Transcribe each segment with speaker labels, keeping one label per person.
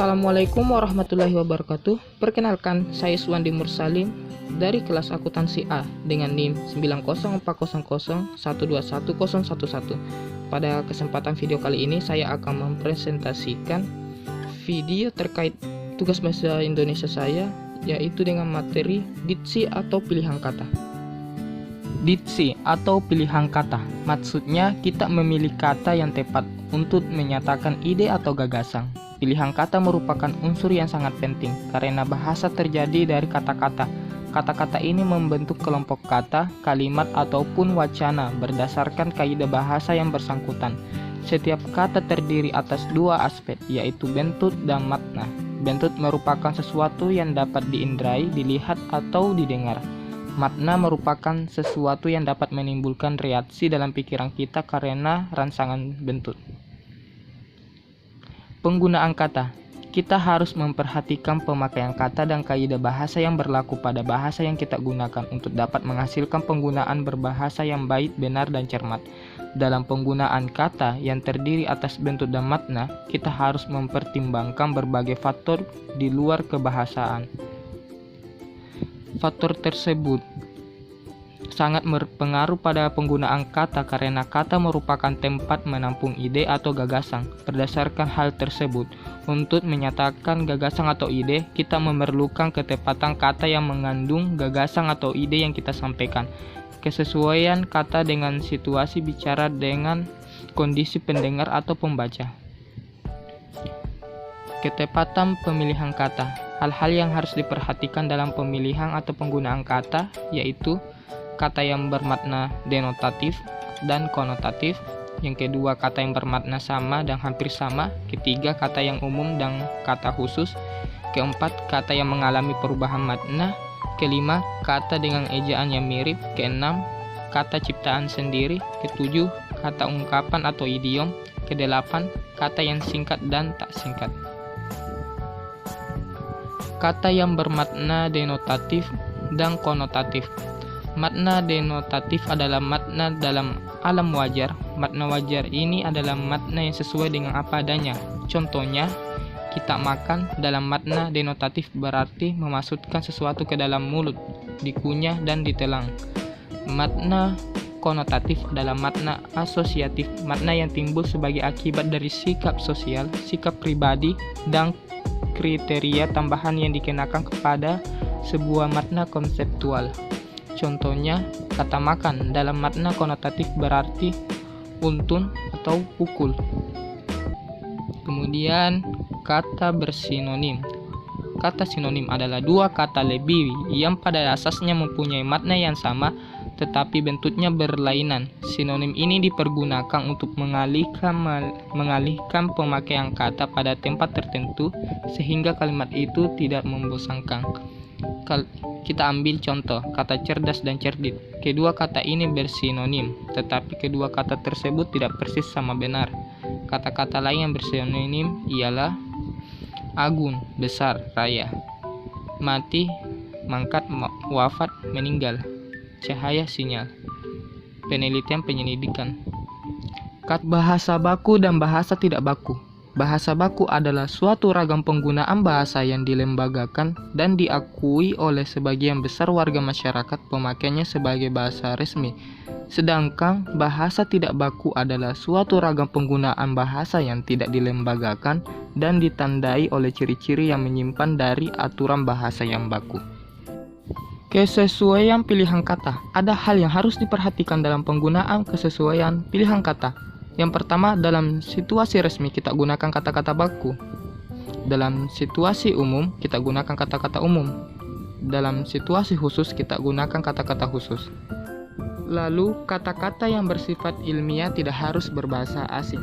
Speaker 1: Assalamualaikum warahmatullahi wabarakatuh. Perkenalkan, saya Suwandi Mursalim dari kelas akuntansi A dengan NIM 90400121011. Pada kesempatan video kali ini saya akan mempresentasikan video terkait tugas bahasa Indonesia saya, yaitu dengan materi diksi atau pilihan kata. Diksi atau pilihan kata, maksudnya kita memilih kata yang tepat untuk menyatakan ide atau gagasan. Pilihan kata merupakan unsur yang sangat penting karena bahasa terjadi dari kata-kata. Kata-kata ini membentuk kelompok kata, kalimat, ataupun wacana berdasarkan kaidah bahasa yang bersangkutan. Setiap kata terdiri atas dua aspek, yaitu bentuk dan makna. Bentuk merupakan sesuatu yang dapat diindrai, dilihat, atau didengar. Makna merupakan sesuatu yang dapat menimbulkan reaksi dalam pikiran kita karena rangsangan bentuk. Penggunaan kata. Kita harus memperhatikan pemakaian kata dan kaidah bahasa yang berlaku pada bahasa yang kita gunakan untuk dapat menghasilkan penggunaan berbahasa yang baik, benar, dan cermat. Dalam penggunaan kata yang terdiri atas bentuk dan makna, kita harus mempertimbangkan berbagai faktor di luar kebahasaan. Faktor tersebut sangat berpengaruh pada penggunaan kata karena kata merupakan tempat menampung ide atau gagasan. Berdasarkan hal tersebut, untuk menyatakan gagasan atau ide, kita memerlukan ketepatan kata yang mengandung gagasan atau ide yang kita sampaikan. Kesesuaian kata dengan situasi bicara dengan kondisi pendengar atau pembaca. Ketepatan pemilihan kata. Hal-hal yang harus diperhatikan dalam pemilihan atau penggunaan kata yaitu kata yang bermakna denotatif dan konotatif. Yang kedua, kata yang bermakna sama dan hampir sama. Ketiga, kata yang umum dan kata khusus. Keempat, kata yang mengalami perubahan makna. Kelima, kata dengan ejaan yang mirip. Keenam, kata ciptaan sendiri. Ketujuh, kata ungkapan atau idiom. Kedelapan, kata yang singkat dan tak singkat. Kata yang bermakna denotatif dan konotatif. Makna denotatif adalah makna dalam alam wajar. Makna wajar ini adalah makna yang sesuai dengan apa adanya. Contohnya, kita makan. Dalam makna denotatif berarti memasukkan sesuatu ke dalam mulut, dikunyah dan ditelan. Makna konotatif adalah makna asosiatif, makna yang timbul sebagai akibat dari sikap sosial, sikap pribadi, dan kriteria tambahan yang dikenakan kepada sebuah makna konseptual. Contohnya, kata makan dalam makna konotatif berarti untun atau pukul. Kemudian, kata bersinonim. Kata sinonim adalah dua kata lebih yang pada asasnya mempunyai makna yang sama tetapi bentuknya berlainan. Sinonim ini dipergunakan untuk mengalihkan pemakaian kata pada tempat tertentu sehingga kalimat itu tidak membosankan. Kita ambil contoh, kata cerdas dan cerdik. Kedua kata ini bersinonim, tetapi kedua kata tersebut tidak persis sama benar. Kata-kata lain yang bersinonim ialah agung, besar, raya, mati, mangkat, wafat, meninggal, cahaya, sinyal. Penelitian penyelidikan. Bahasa baku dan bahasa tidak baku. Bahasa baku adalah suatu ragam penggunaan bahasa yang dilembagakan dan diakui oleh sebagian besar warga masyarakat pemakainya sebagai bahasa resmi. Sedangkan bahasa tidak baku adalah suatu ragam penggunaan bahasa yang tidak dilembagakan dan ditandai oleh ciri-ciri yang menyimpan dari aturan bahasa yang baku. Kesesuaian pilihan kata. Ada hal yang harus diperhatikan dalam penggunaan kesesuaian pilihan kata. Yang pertama, dalam situasi resmi kita gunakan kata-kata baku. Dalam situasi umum kita gunakan kata-kata umum. Dalam situasi khusus kita gunakan kata-kata khusus. Lalu, kata-kata yang bersifat ilmiah tidak harus berbahasa asing.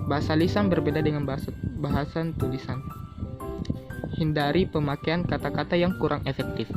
Speaker 1: Bahasa lisan berbeda dengan bahasa tulisan. Hindari pemakaian kata-kata yang kurang efektif.